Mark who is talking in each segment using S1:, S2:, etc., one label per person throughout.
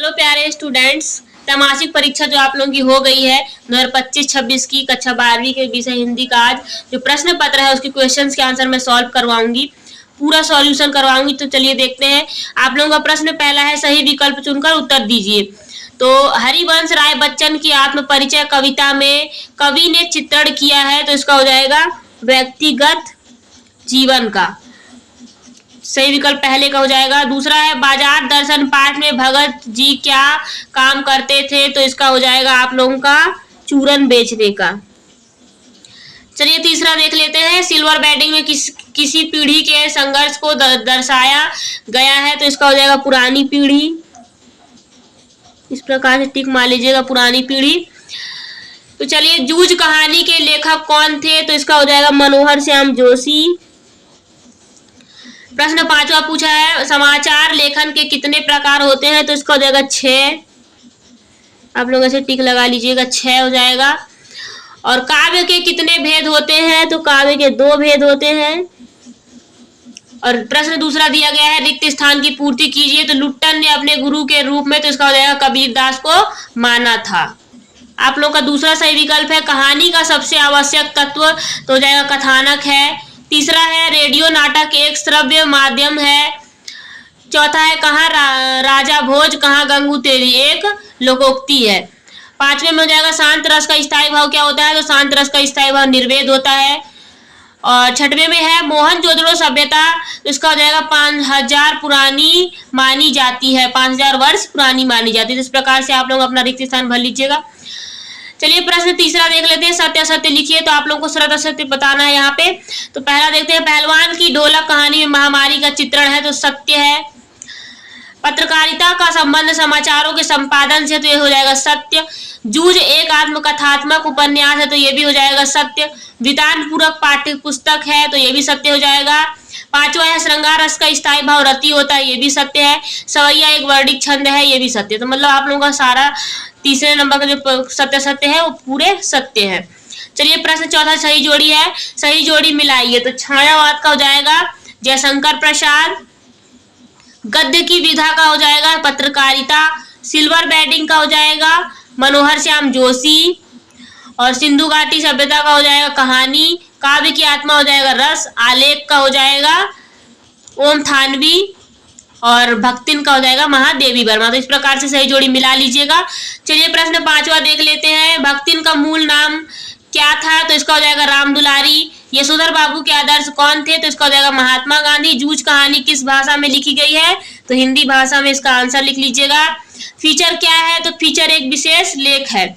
S1: Hello प्यारे students, त्रैमासिक परीक्षा जो आप लोगों की हो गई है 2025-26 की कक्षा 12वीं के विषय हिंदी का आज जो प्रश्न पत्र है उसके क्वेश्चंस के आंसर मैं सॉल्व करवाऊंगी, पूरा सॉल्यूशन करवाऊंगी। तो चलिए देखते हैं। आप लोगों का प्रश्न पहला है, सही विकल्प चुनकर उत्तर दीजिए। तो हरिवंश राय बच्चन की आत्म परिचय कविता में कवि ने चित्रण किया है, तो इसका हो जाएगा व्यक्तिगत जीवन का। सही विकल्प पहले का हो जाएगा। दूसरा है, बाजार दर्शन पाठ में भगत जी क्या काम करते थे, तो इसका हो जाएगा आप लोगों का चूरन बेचने का। चलिए तीसरा देख लेते हैं। सिल्वर बैटिंग में किसी पीढ़ी के संघर्ष को दर्शाया गया है, तो इसका हो जाएगा पुरानी पीढ़ी। इस प्रकार से टिक मार लीजिएगा, पुरानी पीढ़ी। तो चलिए, जूझ कहानी के लेखक कौन थे, तो इसका हो जाएगा मनोहर श्याम जोशी। प्रश्न पांचवा पूछा है, समाचार लेखन के कितने प्रकार होते हैं, तो इसका हो जाएगा 6। आप लोग ऐसे टिक लगा लीजिएगा, 6 हो जाएगा। और काव्य के कितने भेद होते हैं, तो काव्य के 2 भेद होते हैं। और प्रश्न दूसरा दिया गया है, रिक्त स्थान की पूर्ति कीजिए, तो लुट्टन ने अपने गुरु के रूप में, तो इसका हो जाएगा कबीरदास को माना था। आप लोग का दूसरा सही विकल्प है, कहानी का सबसे आवश्यक तत्व, तो हो जाएगा कथानक है। तीसरा है, रेडियो नाटक एक श्रव्य माध्यम है। चौथा है, कहाँ राजा भोज कहाँ गंगू तेरी, एक लोकोक्ति है। पांचवे में हो जाएगा, शांत रस का स्थायी भाव क्या होता है, तो शांत रस का स्थायी भाव निर्वेद होता है। और छठवें में है, मोहनजोदड़ो सभ्यता, तो इसका हो जाएगा 5000 पुरानी मानी जाती है, 5000 वर्ष पुरानी मानी जाती है। इस प्रकार से आप लोग अपना रिक्त स्थान भर लीजिएगा। चलिए प्रश्न तीसरा देख लेते हैं, सत्य असत्य लिखिए। तो आप लोगों को सत्य असत्य बताना है यहाँ पे। तो पहला देखते हैं, पहलवान की ढोलक कहानी में महामारी का चित्रण है, तो सत्य है। पत्रकारिता का संबंध समाचारों के संपादन से, तो ये हो जाएगा सत्य। जूझ एक आत्मकथात्मक उपन्यास है, तो ये भी हो जाएगा सत्य। वृतांत पूरक पाठ्य पुस्तक है, तो ये भी सत्य हो जाएगा। पांचवा है, श्रृंगार रस का स्थायी भाव रति होता है, ये भी सत्य है। सवैया एक वर्णिक छंद है, ये भी सत्य। तो मतलब आप लोगों का सारा तीसरे नंबर का जो सत्य सत्य है वो पूरे सत्य है। चलिए प्रश्न चौथा, सही जोड़ी है, सही जोड़ी मिलाइए। तो छायावाद का हो जाएगा जयशंकर प्रसाद। गद्य की विधा का हो जाएगा पत्रकारिता। सिल्वर बैटिंग का हो जाएगा मनोहर श्याम जोशी। और सिंधु घाटी सभ्यता का हो जाएगा कहानी। काव्य की आत्मा हो जाएगा रस। आलेख का हो जाएगा ओम थानवी। और भक्तिन का हो जाएगा महादेवी वर्मा। तो इस प्रकार से सही जोड़ी मिला लीजिएगा। चलिए प्रश्न पांचवा देख लेते हैं, भक्तिन का मूल नाम क्या था, तो इसका हो जाएगा राम दुलारी। यशोधर बाबू के आदर्श कौन थे, तो इसका हो जाएगा महात्मा गांधी। जूझ कहानी किस भाषा में लिखी गई है, तो हिंदी भाषा में इसका आंसर लिख लीजिएगा। फीचर क्या है, तो फीचर एक विशेष लेख है।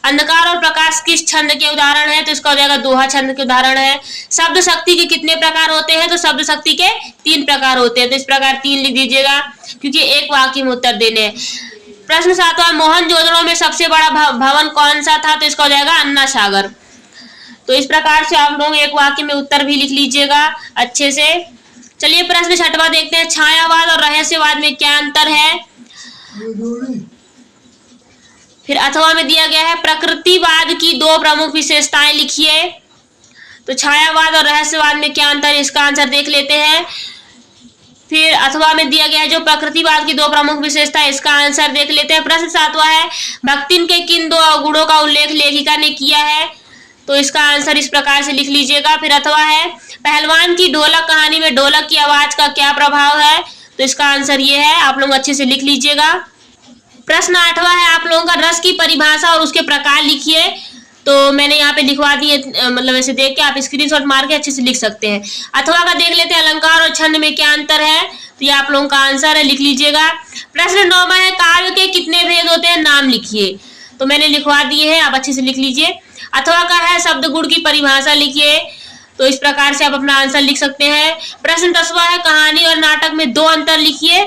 S1: अंधकार और प्रकाश किस छंद के उदाहरण है, तो इसका हो जाएगा दोहा छंद के उदाहरण है। शब्द शक्ति के कितने प्रकार होते हैं, तो शब्द शक्ति के 3 प्रकार होते हैं। तो इस प्रकार 3 लिख दीजिएगा, क्योंकि एक वाक्य में उत्तर देने हैं। प्रश्न सातवां, मोहनजोदड़ो में सबसे बड़ा भवन कौन सा था, तो इसका हो जाएगा अन्ना सागर। तो इस प्रकार से आप लोग एक वाक्य में उत्तर भी लिख लीजिएगा अच्छे से। चलिए प्रश्न छठवां देखते हैं, छायावाद और रहस्यवाद में क्या अंतर है। फिर अथवा में दिया गया है, प्रकृतिवाद की 2 प्रमुख विशेषताएं लिखिए। तो छायावाद और रहस्यवाद में क्या अंतर है, इसका आंसर देख लेते हैं। फिर अथवा में दिया गया है जो प्रकृतिवाद की 2 प्रमुख विशेषताएं, इसका आंसर देख लेते हैं। प्रश्न सातवां है, भक्तिन के किन 2 अवगुणों का उल्लेख लेखिका ने किया है, तो इसका आंसर इस प्रकार से लिख लीजिएगा। फिर अथवा है, पहलवान की ढोलक कहानी में ढोलक की आवाज का क्या प्रभाव है, तो इसका आंसर ये है, आप लोग अच्छे से लिख लीजिएगा। प्रश्न 8वां है, आप लोगों का रस की परिभाषा और उसके प्रकार लिखिए। तो मैंने यहाँ पे लिखवा दिए, मतलब ऐसे देख के आप स्क्रीनशॉट मार के अच्छे से लिख सकते हैं। अथवा का देख लेते हैं, अलंकार और छंद में क्या अंतर है, तो ये आप लोगों का आंसर है, लिख लीजिएगा। प्रश्न 9वां है, काव्य के कितने भेद होते हैं, नाम लिखिए। तो मैंने लिखवा दिए हैं, आप अच्छे से लिख लीजिए। अथवा का है, शब्द गुण की परिभाषा लिखिए। तो इस प्रकार से आप अपना आंसर लिख सकते हैं। प्रश्न 10वां है, कहानी और नाटक में 2 अंतर लिखिए।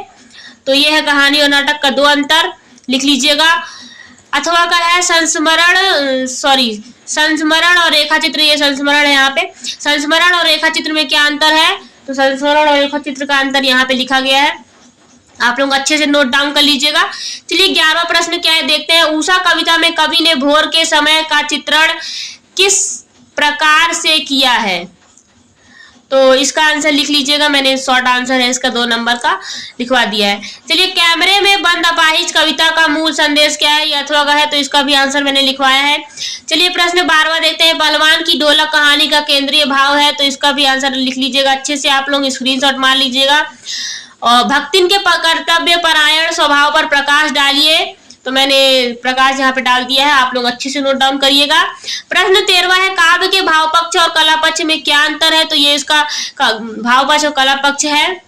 S1: तो ये है कहानी और नाटक का 2 अंतर, लिख लीजिएगा। अथवा का है, संस्मरण और रेखा चित्र। ये संस्मरण है, यहाँ पे संस्मरण और रेखा चित्र में क्या अंतर है, तो संस्मरण और रेखा चित्र का अंतर यहाँ पे लिखा गया है, आप लोग अच्छे से नोट डाउन कर लीजिएगा। चलिए 11वां प्रश्न क्या है देखते हैं, उषा कविता में कवि ने भोर के समय का चित्रण किस प्रकार से किया है, तो इसका आंसर लिख लीजिएगा। मैंने शॉर्ट आंसर है इसका 2 नंबर का लिखवा दिया है। चलिए, कैमरे में बंद अपाहिज कवि कविता का मूल संदेश क्या है? ये अथवा का है, तो इसका भी आंसर मैंने लिखवाया है। चलिए प्रश्न 12वां देखते हैं। बलवान की ढोलक कहानी का केंद्रीय भाव है, तो इसका भी आंसर लिख लीजिएगा। अच्छे से आप लोग स्क्रीनशॉट मार लीजिएगा। और भक्तिन के कर्तव्य परायण स्वभाव पर प्रकाश डालिए, तो मैंने प्रकाश यहाँ पे डाल दिया है, आप लोग अच्छे से नोट डाउन करिएगा। प्रश्न 13वां है। काव्य के भाव पक्ष और कला पक्ष में क्या अंतर है? तो ये इसका भाव पक्ष और कला पक्ष है।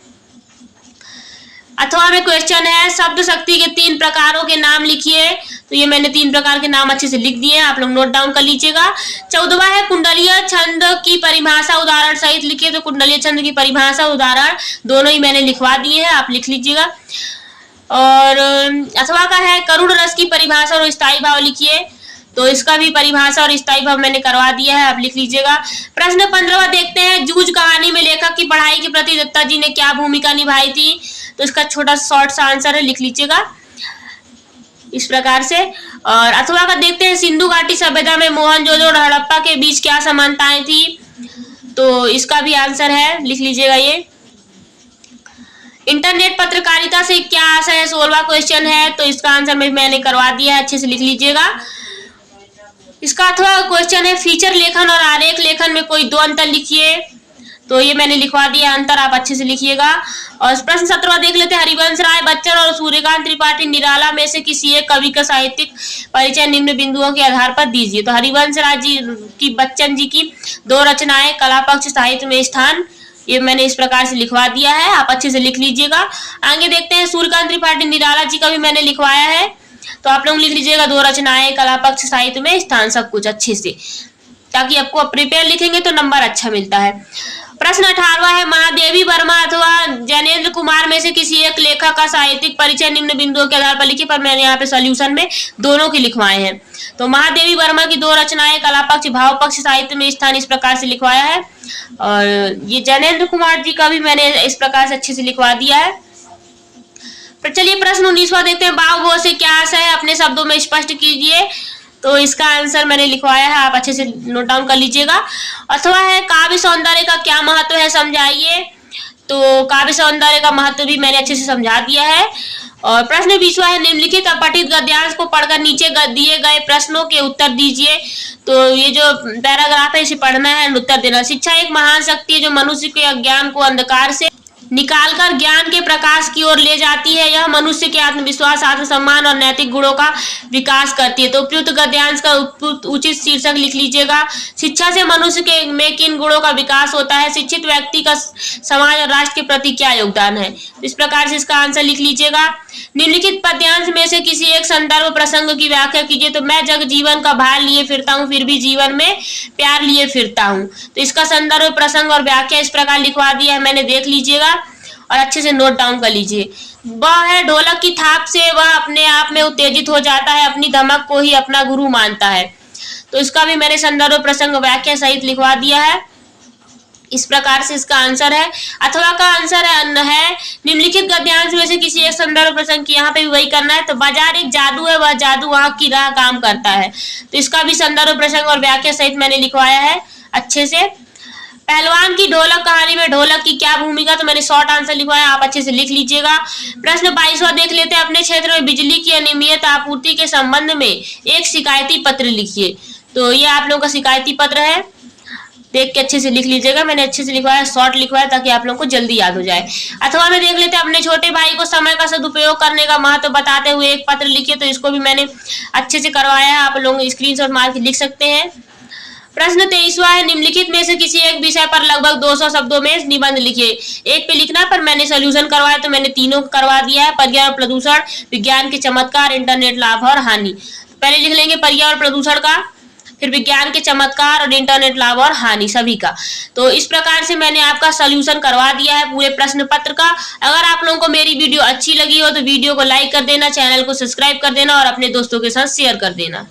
S1: अथवा में क्वेश्चन है शब्द शक्ति के 3 प्रकारों के नाम लिखिए, तो ये मैंने 3 प्रकार के नाम अच्छे से लिख दिए हैं, आप लोग नोट डाउन कर लीजिएगा। 14वां है। कुंडलीय छंद की परिभाषा उदाहरण सहित लिखिए, तो कुंडलीय छंद की परिभाषा उदाहरण दोनों ही मैंने लिखवा दिए हैं, आप लिख लीजिएगा। और अथवा का है करुण रस की परिभाषा और स्थायी भाव लिखिए, तो इसका भी परिभाषा और स्थायी भाव मैंने करवा दिया है, आप लिख लीजिएगा। प्रश्न 15वां देखते हैं। जूझ कहानी में लेखक की पढ़ाई के प्रति दत्ता जी ने क्या भूमिका निभाई थी? तो इसका छोटा शॉर्ट सा आंसर है, लिख लीजिएगा इस प्रकार से। और अथवा का देखते हैं। सिंधु घाटी सभ्यता में मोहनजोदड़ो और हड़प्पा के बीच क्या समानताएं थी? तो इसका भी आंसर है, लिख लीजिएगा ये। इंटरनेट पत्रकारिता से क्या आशय है? 16वां क्वेश्चन है, तो इसका आंसर मैंने करवा दिया है, अच्छे से लिख लीजिएगा। इसका अथवा क्वेश्चन है फीचर लेखन और आरेख लेखन में कोई 2 अंतर लिखिए, तो ये मैंने लिखवा दिया अंतर, आप अच्छे से लिखिएगा। और प्रश्न 17वां देख लेते हैं। हरिवंश राय बच्चन और सूर्यकांत त्रिपाठी निराला में से किसी एक कवि का साहित्यिक परिचय निम्न बिंदुओं के आधार पर दीजिए। तो हरिवंश राय जी की बच्चन जी की 2 रचनाएं, कला पक्ष साहित्य में स्थान, ये मैंने इस प्रकार से लिखवा दिया है, आप अच्छे से लिख लीजिएगा। आगे देखते हैं। सूर्यकांत त्रिपाठी निराला जी का भी मैंने लिखवाया है, तो आप लोग लिख लीजिएगा 2 रचनाएं, कला पक्ष साहित्य में स्थान, सब कुछ अच्छे से, ताकि आपको प्रिपेयर लिखेंगे तो नंबर अच्छा मिलता है। प्रश्न 18वां है। महादेवी वर्मा अथवा जैनेन्द्र कुमार में से किसी एक लेखक का साहित्यिक परिचय निम्न बिंदुओं के आधार पर लिखिए, पर मैंने यहाँ पे सॉल्यूशन में दोनों की लिखवाए हैं। तो महादेवी वर्मा की 2 रचनाएं, कला पक्ष भाव पक्ष साहित्य में स्थान, इस प्रकार से लिखवाया है। और ये जैनेन्द्र कुमार जी का भी मैंने इस प्रकार से अच्छे से लिखवा दिया है। चलिए प्रश्न 19वां देखते हैं। भाव भोज से क्या आशय है? अपने शब्दों में स्पष्ट कीजिए, तो इसका आंसर मैंने लिखवाया है, आप अच्छे से नोट डाउन कर लीजिएगा। अथवा है काव्य सौंदर्य का क्या महत्व है, समझाइए, तो काव्य सौंदर्य का महत्व भी मैंने अच्छे से समझा दिया है। और प्रश्न 20वां है। निम्नलिखित अपठित गद्यांश को पढ़कर नीचे दिए गए प्रश्नों के उत्तर दीजिए, तो ये जो पैराग्राफ है इसे पढ़ना है, उत्तर देना। शिक्षा एक महान शक्ति है जो मनुष्य के अज्ञान को अंधकार से निकालकर ज्ञान के प्रकाश की ओर ले जाती है। यह मनुष्य के आत्मविश्वास, आत्मसम्मान और नैतिक गुणों का विकास करती है। तो उपयुक्त गद्यांश का उचित शीर्षक लिख लीजिएगा। शिक्षा से मनुष्य के में किन गुणों का विकास होता है? शिक्षित व्यक्ति का समाज और राष्ट्र के प्रति क्या योगदान है? इस प्रकार से इसका आंसर लिख लीजिएगा। निम्नलिखित पद्यांश में से किसी एक संदर्भ प्रसंग की व्याख्या कीजिए। तो मैं जग जीवन का भार लिए फिरता हूँ, फिर भी जीवन में प्यार लिए फिरता हूँ। तो इसका संदर्भ प्रसंग और व्याख्या इस प्रकार लिखवा दिया है, मैंने देख लीजिएगा और अच्छे से नोट डाउन कर लीजिए। वह है ढोलक की थाप से वह अपने आप में उत्तेजित हो जाता है, अपनी धमक को ही अपना गुरु मानता है। तो इसका भी मैंने संदर्भ प्रसंग व्याख्या सहित लिखवा दिया है, इस प्रकार से इसका आंसर है। अथवा का आंसर है निम्नलिखित गद्यांश में से किसी एक संदर्भ प्रसंग की, यहाँ पे भी वही करना है। तो बाजार एक जादू है, वह जादू वहां की राह काम करता है। तो इसका भी संदर्भ प्रसंग और व्याख्या सहित मैंने लिखवाया है अच्छे से। पहलवान की ढोलक कहानी में ढोलक की क्या भूमिका, तो मैंने शॉर्ट आंसर लिखवाया, आप अच्छे से लिख लीजिएगा। प्रश्न 22वां देख लेते हैं। अपने क्षेत्र में बिजली की अनियमित आपूर्ति के संबंध में एक शिकायती पत्र लिखिए। तो ये आप लोगों का शिकायती पत्र है, देख के अच्छे से लिख लीजिएगा। मैंने अच्छे से लिखवाया, शॉर्ट लिखवाया ताकि आप लोगों को जल्दी याद हो जाए। अथवा में देख लेते हैं। अपने छोटे भाई को समय का सदुपयोग करने का महत्व बताते हुए एक पत्र लिखिए। तो इसको भी मैंने अच्छे से करवाया है, आप लोग स्क्रीनशॉट मार के लिख सकते हैं। प्रश्न 23वां है। निम्नलिखित में से किसी एक विषय पर लगभग 200 शब्दों में निबंध लिखिए। एक पे लिखना, पर मैंने सोल्यूशन करवाया तो मैंने तीनों करवा दिया है। पर्यावरण प्रदूषण, विज्ञान के चमत्कार, इंटरनेट लाभ और हानि। पहले लिख लेंगे पर्यावरण प्रदूषण का, फिर विज्ञान के चमत्कार और इंटरनेट लाभ और हानि सभी का। तो इस प्रकार से मैंने आपका सोल्यूशन करवा दिया है पूरे प्रश्न पत्र का। अगर आप लोगों को मेरी वीडियो अच्छी लगी हो तो वीडियो को लाइक कर देना, चैनल को सब्सक्राइब कर देना और अपने दोस्तों के साथ शेयर कर देना।